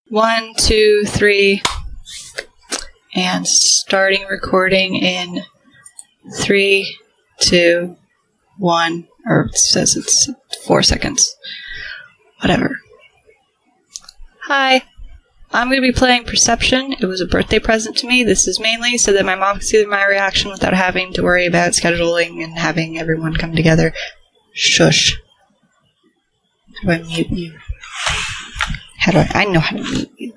1, 2, 3, and starting recording in 3, 2, 1, or it says it's 4 seconds. Whatever. Hi. I'm going to be playing Perception. It was a birthday present to me. This is mainly so that my mom can see my reaction without having to worry about scheduling and having everyone come together. Shush. How do I mute you? I know how to mute you.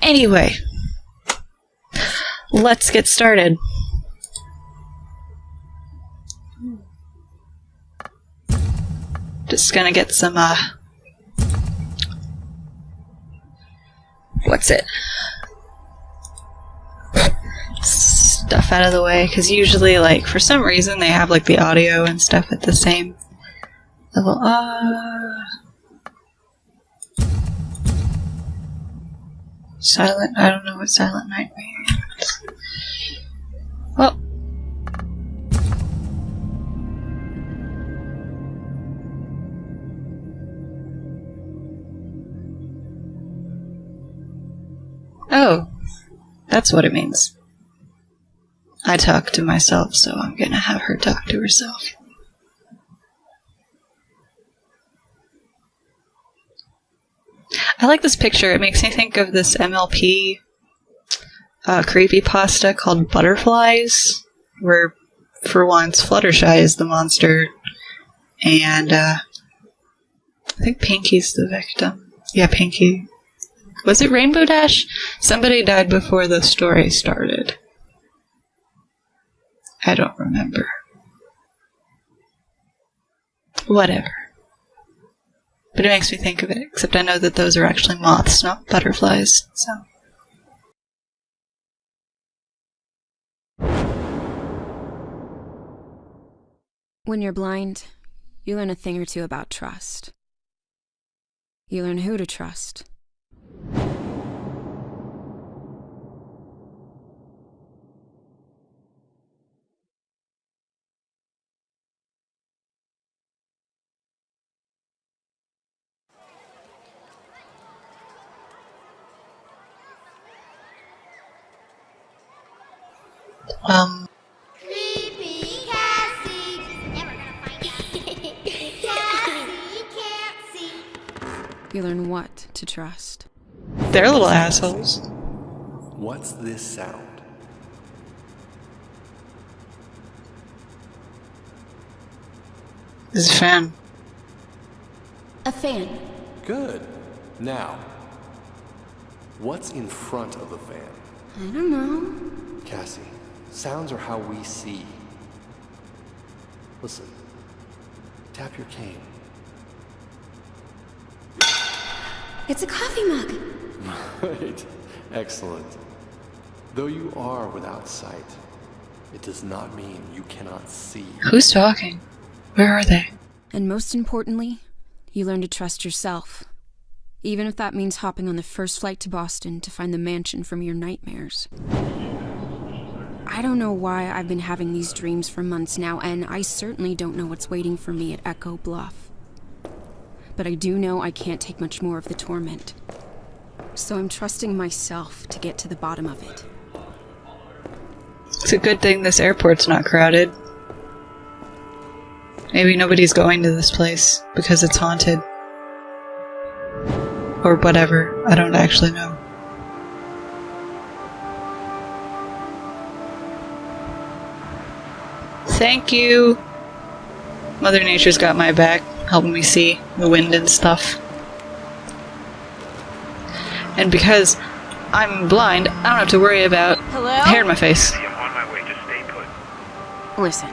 Anyway, let's get started. Just gonna get some, stuff out of the way, because usually, like, for some reason, they have, like, the audio and stuff at the same level. Silent, I don't know what Silent Night means. Well. Oh, that's what it means. I talk to myself, so I'm gonna have her talk to herself. I like this picture. It makes me think of this MLP creepypasta called Butterflies, where, for once, Fluttershy is the monster, and I think Pinky's the victim. Yeah, Pinky. Was it Rainbow Dash? Somebody died before the story started. I don't remember. Whatever. But it makes me think of it, except I know that those are actually moths, not butterflies, so. When you're blind, you learn a thing or two about trust. You learn who to trust. Creepy Cassie. Never gonna find Cassie can't see. You learn what to trust. They're little assholes. What's this sound? This is a fan. A fan. Good. Now, what's in front of the fan? I don't know. Cassie, sounds are how we see. Listen. Tap your cane. It's a coffee mug. Right. Excellent. Though you are without sight, it does not mean you cannot see. Who's talking? Where are they? And most importantly, you learn to trust yourself. Even if that means hopping on the first flight to Boston to find the mansion from your nightmares. I don't know why I've been having these dreams for months now, and I certainly don't know what's waiting for me at Echo Bluff. But I do know I can't take much more of the torment. So I'm trusting myself to get to the bottom of it. It's a good thing this airport's not crowded. Maybe nobody's going to this place because it's haunted. Or whatever. I don't actually know. Thank you! Mother Nature's got my back, helping me see the wind and stuff. And because I'm blind, I don't have to worry about hair in my face. I'm on my way. Just stay put. Listen,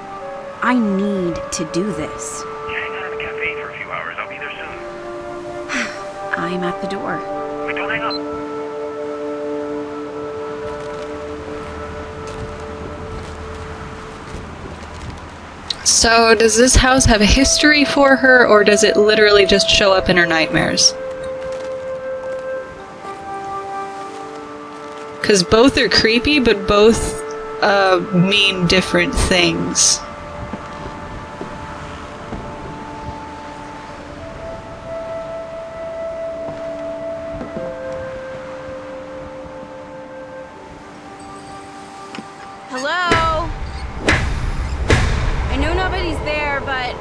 I need to do this. Yeah, hang out at the cafe for a few hours. I'll be there soon. I'm at the door. Wait, don't hang up. So, does this house have a history for her, or does it literally just show up in her nightmares? Because both are creepy, but both mean different things. but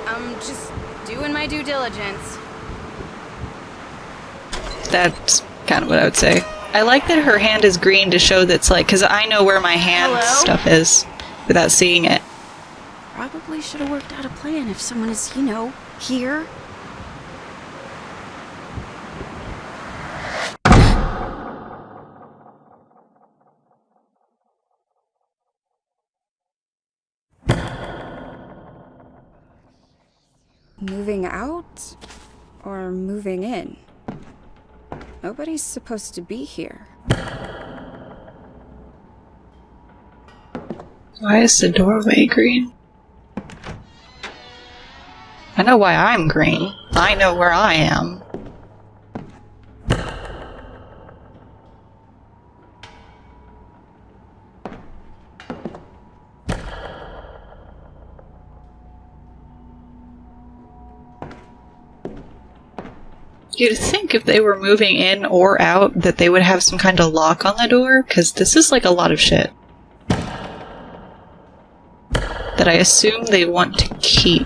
I'm just doing my due diligence. That's kind of what I would say. I like that her hand is green to show that's like, because I know where my hand Hello? stuff is without seeing it. Probably should have worked out a plan if someone is, here. Moving out or moving in? Nobody's supposed to be here. Why is the doorway green? I know why I'm green. I know where I am. You'd think if they were moving in or out that they would have some kind of lock on the door, because this is like a lot of shit that I assume they want to keep.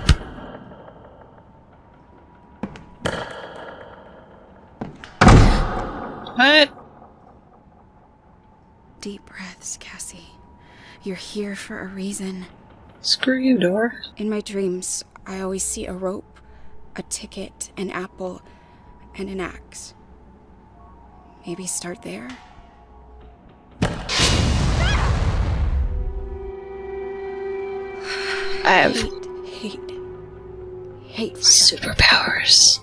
What? Deep breaths, Cassie. You're here for a reason. Screw you, door. In my dreams, I always see a rope, a ticket, an apple, and an axe. Maybe start there? I have Hate superpowers.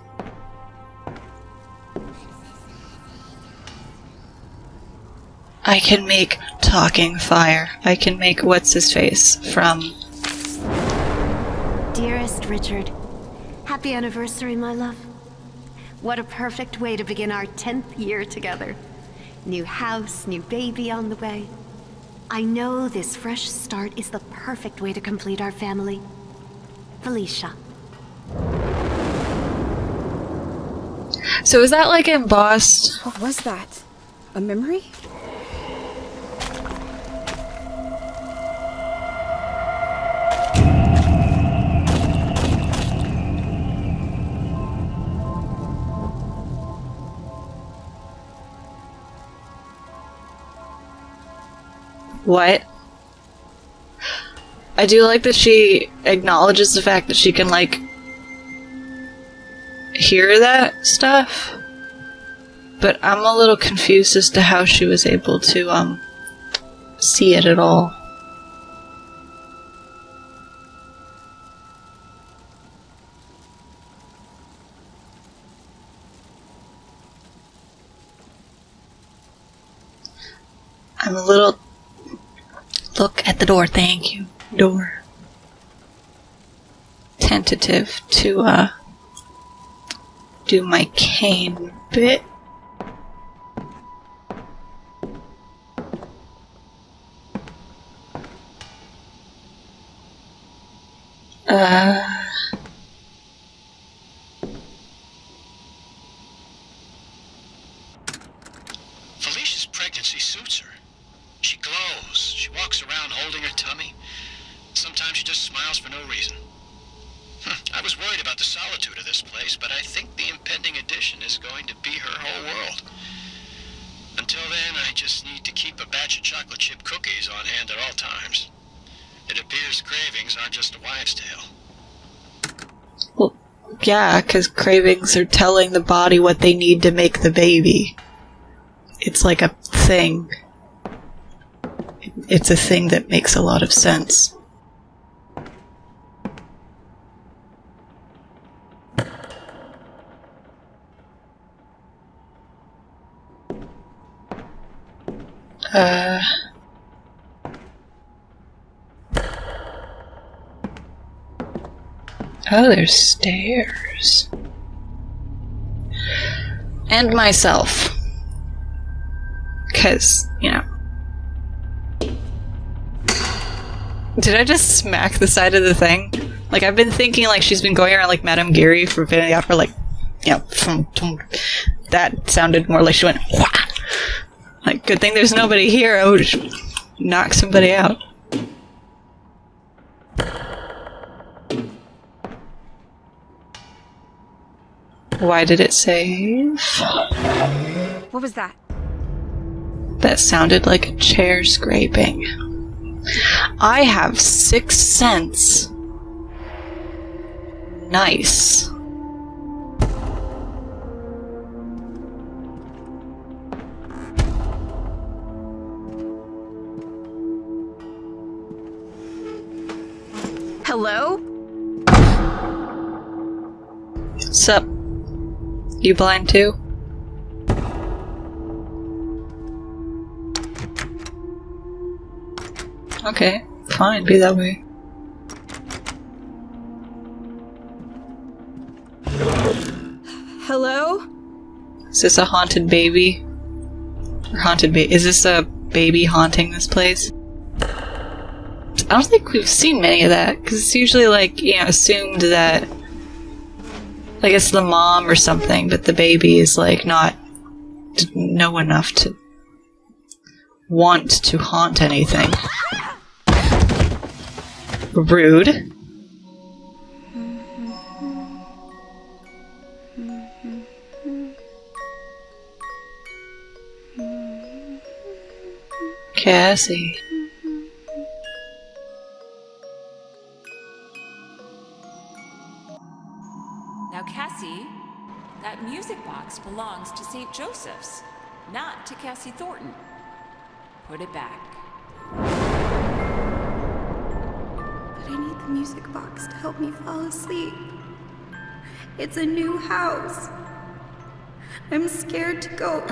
I can make talking fire. I can make what's-his-face from... Dearest Richard, happy anniversary, my love. What a perfect way to begin our 10th year together. New house, new baby on the way. I know this fresh start is the perfect way to complete our family. Felicia. So is that like embossed? What was that? A memory? What? I do like that she acknowledges the fact that she can, like, hear that stuff. But I'm a little confused as to how she was able to, see it at all. I'm a little... Look at the door, thank you. Door. Tentative to, do my cane bit. Felicia's pregnancy suits her. She glows. She walks around holding her tummy. Sometimes she just smiles for no reason. I was worried about the solitude of this place, but I think the impending addition is going to be her whole world. Until then, I just need to keep a batch of chocolate chip cookies on hand at all times. It appears cravings aren't just a wives' tale. Well, yeah, because cravings are telling the body what they need to make the baby. It's like a thing. It's a thing that makes a lot of sense. Oh, there's stairs. And myself. 'Cause, you know. Did I just smack the side of the thing? Like, I've been thinking, like, she's been going around like Madame Geary for Vanity Opera, like, you know, that sounded more like she went, wah! Like, good thing there's nobody here, I would knock somebody out. Why did it save? What was that? That sounded like a chair scraping. I have 6 cents. Nice. Hello? Sup? You blind too? Okay, fine, be that way. Hello? Is this a haunted baby? Or haunted baby? Is this a baby haunting this place? I don't think we've seen many of that, because it's usually like, you know, assumed that, like, it's the mom or something, but the baby is, like, not know enough to want to haunt anything. Rude. Cassie. Now, Cassie, that music box belongs to St. Joseph's, not to Cassie Thornton. Put it back. But I need the music box to help me fall asleep. It's a new house. I'm scared to go.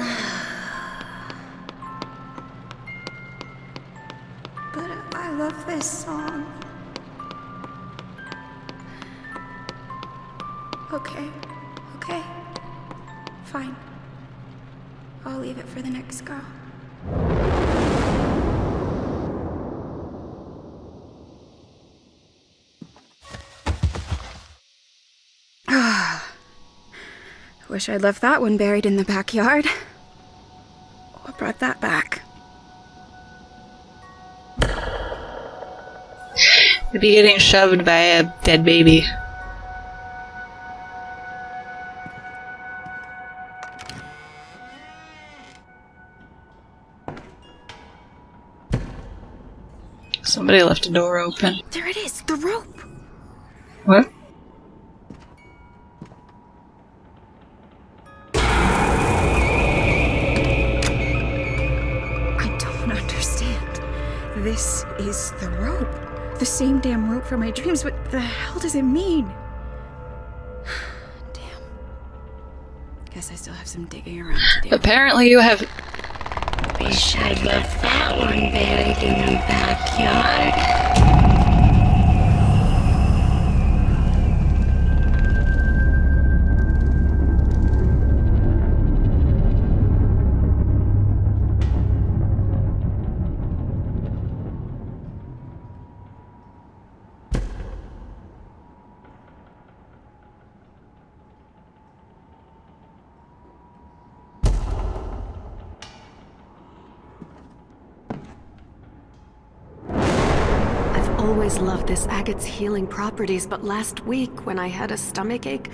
But I love this song. Okay, fine. I'll leave it for the next girl. Wish I'd left that one buried in the backyard. What brought that back? Maybe getting shoved by a dead baby. Somebody left a door open. There it is, the rope. What? I don't understand. This is the rope. The same damn rope from my dreams. What the hell does it mean? Damn. Guess I still have some digging around to do. Apparently you have... Wish I'd left that one buried in the backyard. Always loved this agate's healing properties, but last week when I had a stomachache,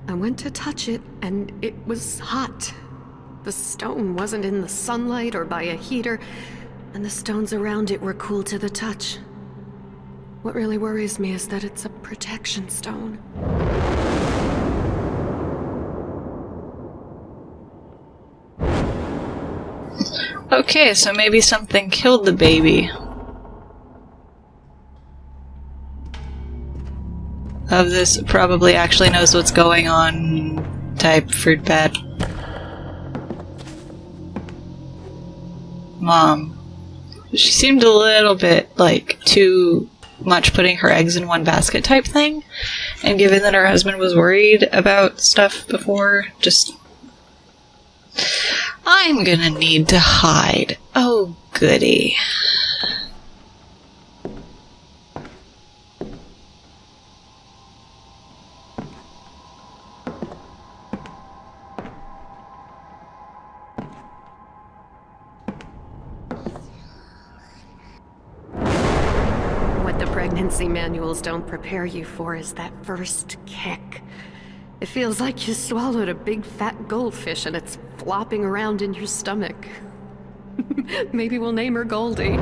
I went to touch it and it was hot. The stone wasn't in the sunlight or by a heater, and the stones around it were cool to the touch. What really worries me is that it's a protection stone. Okay, so maybe something killed the baby. Of this probably actually knows what's going on type fruit bat. Mom. She seemed a little bit like too much putting her eggs in one basket type thing. And given that her husband was worried about stuff before, just... I'm gonna need to hide. Oh, goody. What the pregnancy manuals don't prepare you for is that first kick. It feels like you swallowed a big fat goldfish and it's flopping around in your stomach. Maybe we'll name her Goldie.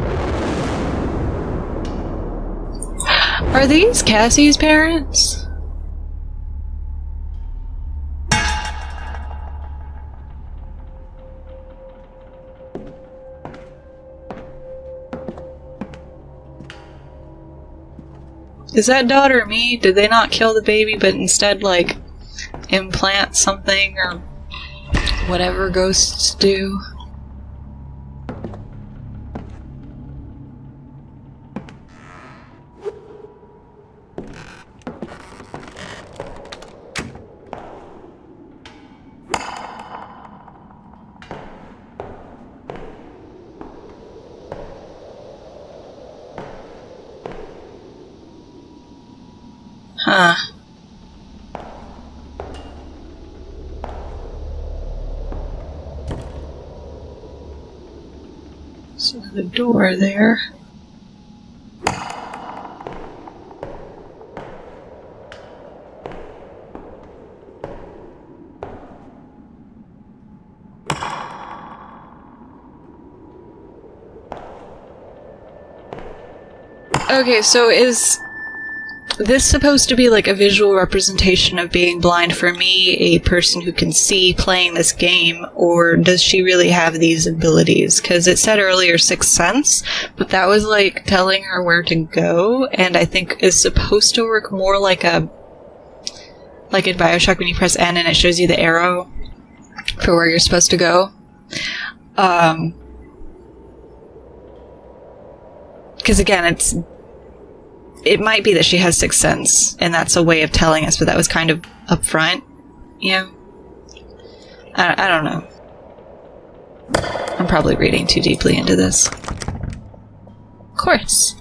Are these Cassie's parents? Is that daughter me? Did they not kill the baby but instead, like, implant something or whatever ghosts do? Huh. So the door there. Okay, so is this supposed to be like a visual representation of being blind for me, a person who can see playing this game, or does she really have these abilities? Because it said earlier sixth sense, but that was like telling her where to go, and I think is supposed to work more like in Bioshock when you press N and it shows you the arrow for where you're supposed to go. Because again, it might be that she has sixth sense, and that's a way of telling us, but that was kind of up front. Yeah. I don't know. I'm probably reading too deeply into this. Of course.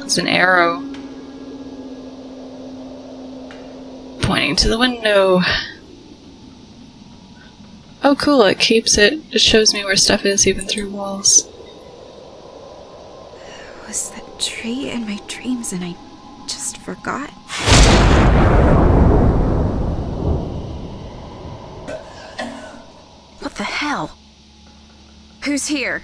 It's an arrow. Pointing to the window. Oh cool, it keeps it. It shows me where stuff is even through walls. Was that tree in my dreams and I just forgot? What the hell? Who's here?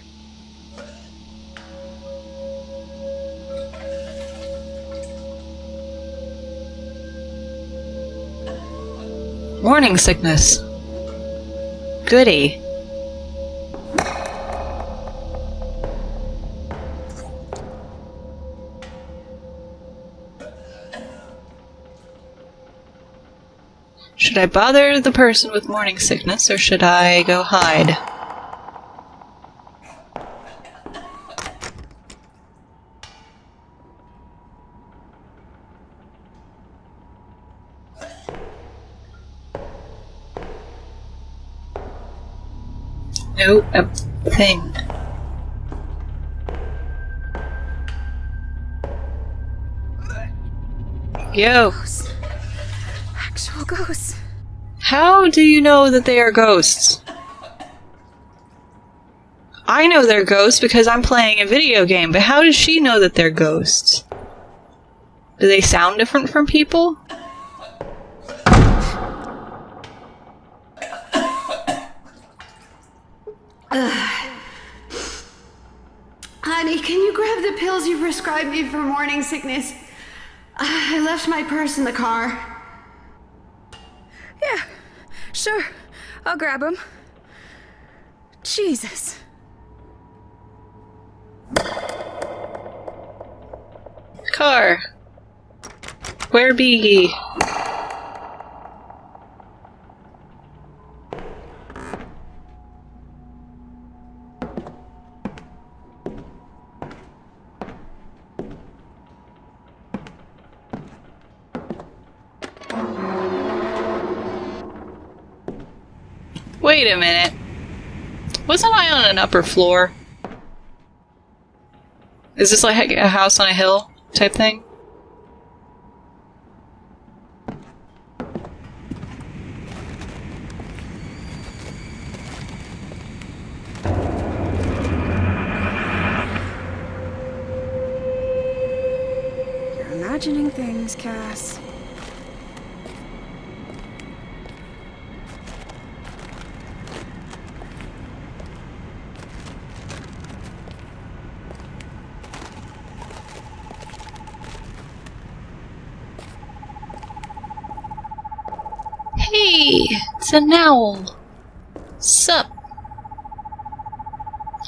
Morning sickness. Goody. Should I bother the person with morning sickness, or should I go hide? Nope, a thing. Yo. Ghosts. Actual ghosts. How do you know that they are ghosts? I know they're ghosts because I'm playing a video game, but how does she know that they're ghosts? Do they sound different from people? Honey, can you grab the pills you prescribed me for morning sickness? I left my purse in the car. Yeah, sure. I'll grab them. Jesus. Car. Where be ye? Wait a minute. Wasn't I on an upper floor? Is this like a house on a hill type thing? imagining things, Cass. Hey, it's an owl. Sup?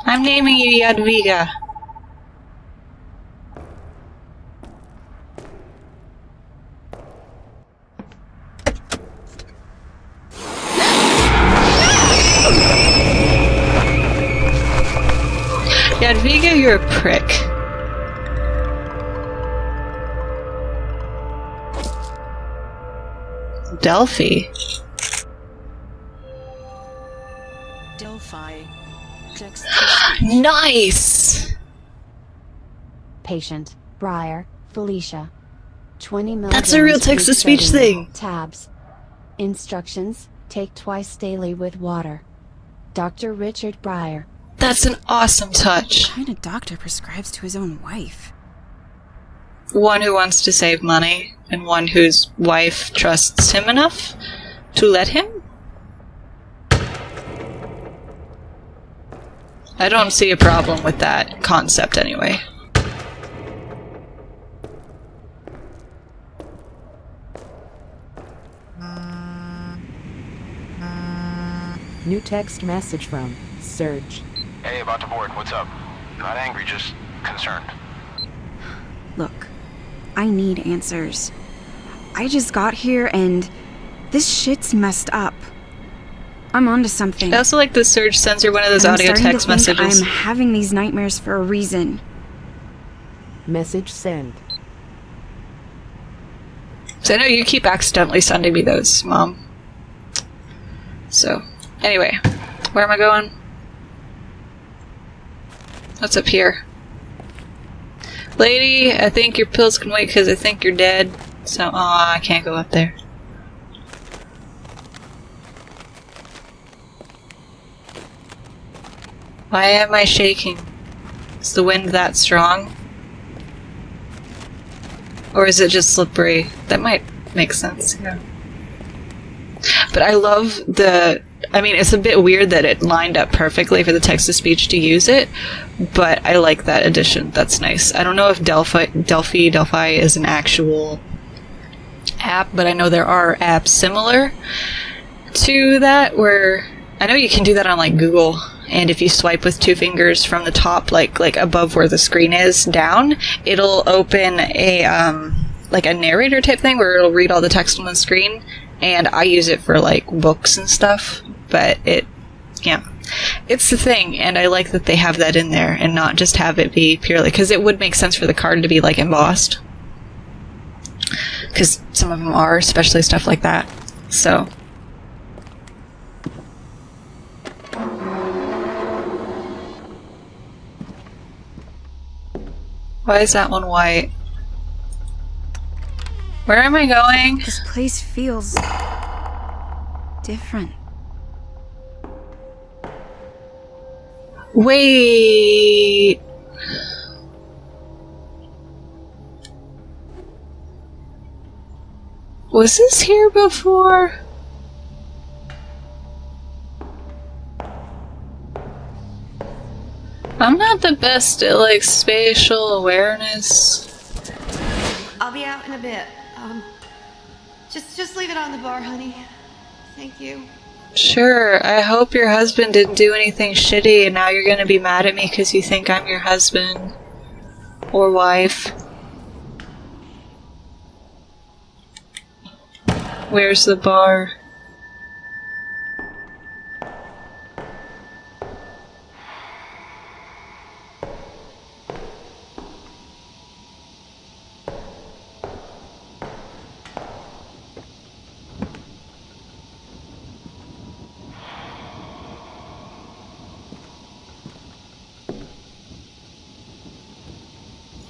I'm naming you Jadwiga. Jadwiga, you're a prick. Delphi. Delphi. Nice! Patient, Briar, Felicia. 20 milligrams. That's a real text-to-speech sodium. thing. Tabs. Instructions, take twice daily with water. Dr. Richard Briar. That's an awesome touch. What kind of doctor prescribes to his own wife? One who wants to save money, and one whose wife trusts him enough to let him? I don't see a problem with that concept anyway. New text message from Serge. Hey, about to board. What's up? Not angry, just concerned. Look, I need answers. I just got here and this shit's messed up. I'm onto something. I also like the Surge sends her one of those I'm audio starting text to think messages. I'm having these nightmares for a reason. Message sent. So I know you keep accidentally sending me those, Mom. So, anyway, where am I going? What's up here? Lady, I think your pills can wait because I think you're dead. So, I can't go up there. Why am I shaking? Is the wind that strong? Or is it just slippery? That might make sense, yeah. But I love the... I mean, it's a bit weird that it lined up perfectly for the text-to-speech to use it, but I like that addition. That's nice. I don't know if Delphi is an actual app, but I know there are apps similar to that where... I know you can do that on, like, Google, and if you swipe with two fingers from the top, like above where the screen is, down, it'll open a, like a narrator type thing where it'll read all the text on the screen, and I use it for, like, books and stuff, but it's the thing, and I like that they have that in there, and not just have it be purely, because it would make sense for the card to be, like, embossed. Because some of them are, especially stuff like that, so... Why is that one white? Where am I going? This place feels... different. Wait... Was this here before? I'm not the best at, like, spatial awareness. I'll be out in a bit. Just leave it on the bar, honey. Thank you. Sure, I hope your husband didn't do anything shitty and now you're gonna be mad at me because you think I'm your husband. Or wife. Where's the bar?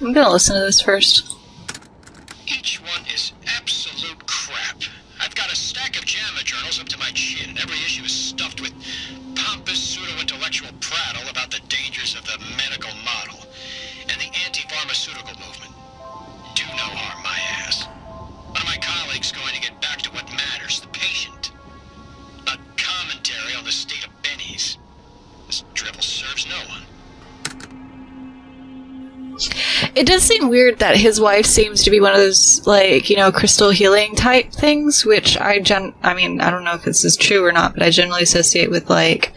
I'm gonna listen to this first. Each one is absolute crap. I've got a stack of JAMA journals up to my chin, and every issue is stuffed with pompous pseudo-intellectual prattle about the dangers of the medical model and the anti-pharmaceutical movement. Do no harm, mind It does seem weird that his wife seems to be one of those, like, you know, crystal healing type things, which I mean, I don't know if this is true or not, but I generally associate with, like,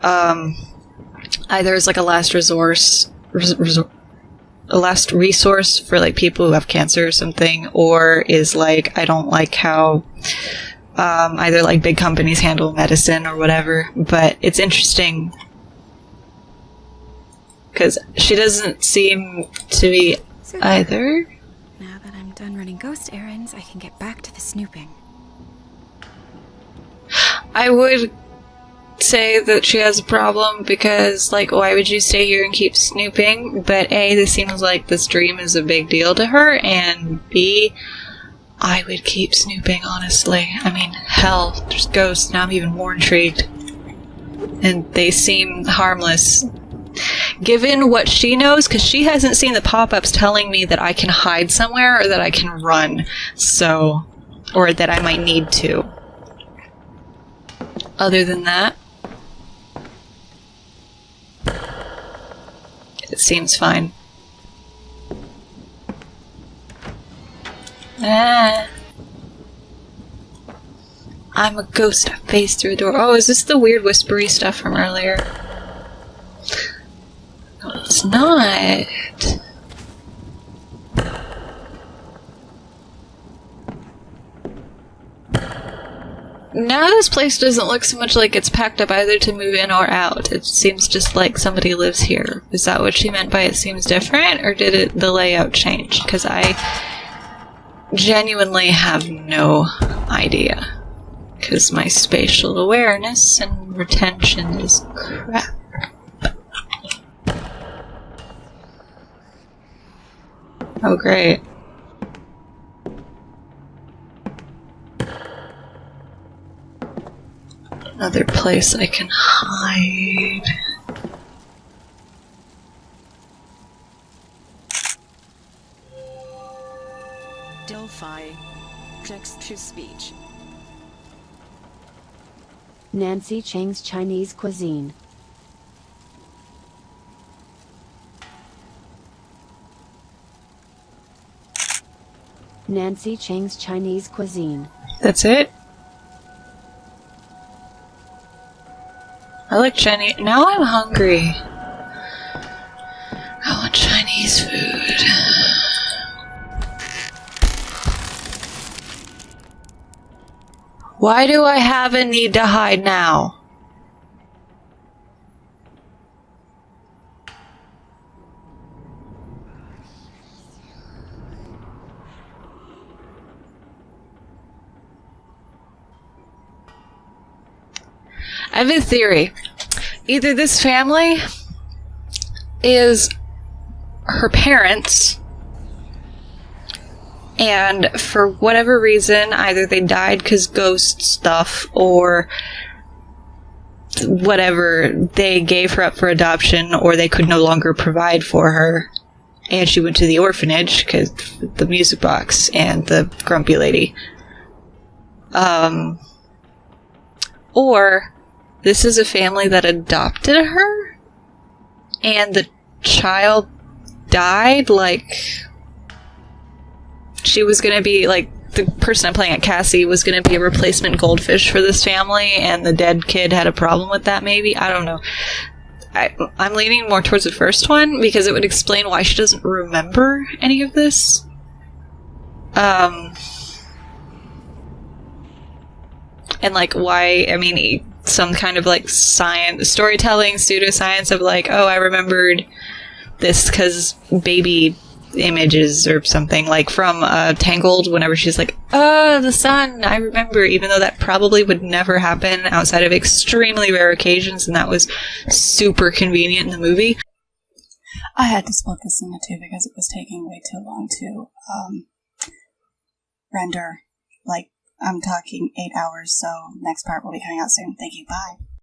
either as, like, a last resource for, like, people who have cancer or something, or is, like, I don't like how, either, like, big companies handle medicine or whatever, but it's interesting because she doesn't seem to be either. Now that I'm done running ghost errands, I can get back to the snooping. I would say that she has a problem because, like, why would you stay here and keep snooping? But A, this seems like this dream is a big deal to her, and B, I would keep snooping, honestly. I mean, hell, there's ghosts, now I'm even more intrigued. And they seem harmless. Given what she knows, because she hasn't seen the pop-ups telling me that I can hide somewhere or that I can run, so, or that I might need to. Other than that, it seems fine. I'm a ghost. I phased through a door. Oh, is this the weird whispery stuff from earlier? No, it's not. Now this place doesn't look so much like it's packed up either to move in or out. It seems just like somebody lives here. Is that what she meant by it seems different, or did the layout change? Because I genuinely have no idea. Because my spatial awareness and retention is crap. Oh, great. Another place I can hide. Delphi. Text to speech. Nancy Chang's Chinese cuisine. Nancy Chang's Chinese cuisine. That's it? I like Chinese. Now I'm hungry. I want Chinese food. Why do I have a need to hide now? I have a theory. Either this family is her parents, and for whatever reason, either they died because ghost stuff, or whatever, they gave her up for adoption, or they could no longer provide for her, and she went to the orphanage because the music box and the grumpy lady. Or this is a family that adopted her, and the child died, like, she was gonna be, like, the person I'm playing at, Cassie, was gonna be a replacement goldfish for this family, and the dead kid had a problem with that, maybe? I don't know. I'm leaning more towards the first one, because it would explain why she doesn't remember any of this. And, like, why, I mean, some kind of, like, science, storytelling, pseudoscience of, like, oh, I remembered this because baby images or something, like from Tangled, whenever she's like, oh, the sun, I remember, even though that probably would never happen outside of extremely rare occasions, and that was super convenient in the movie. I had to split this into two because it was taking way too long to render. Like, I'm talking 8 hours, so next part will be coming out soon. Thank you, bye.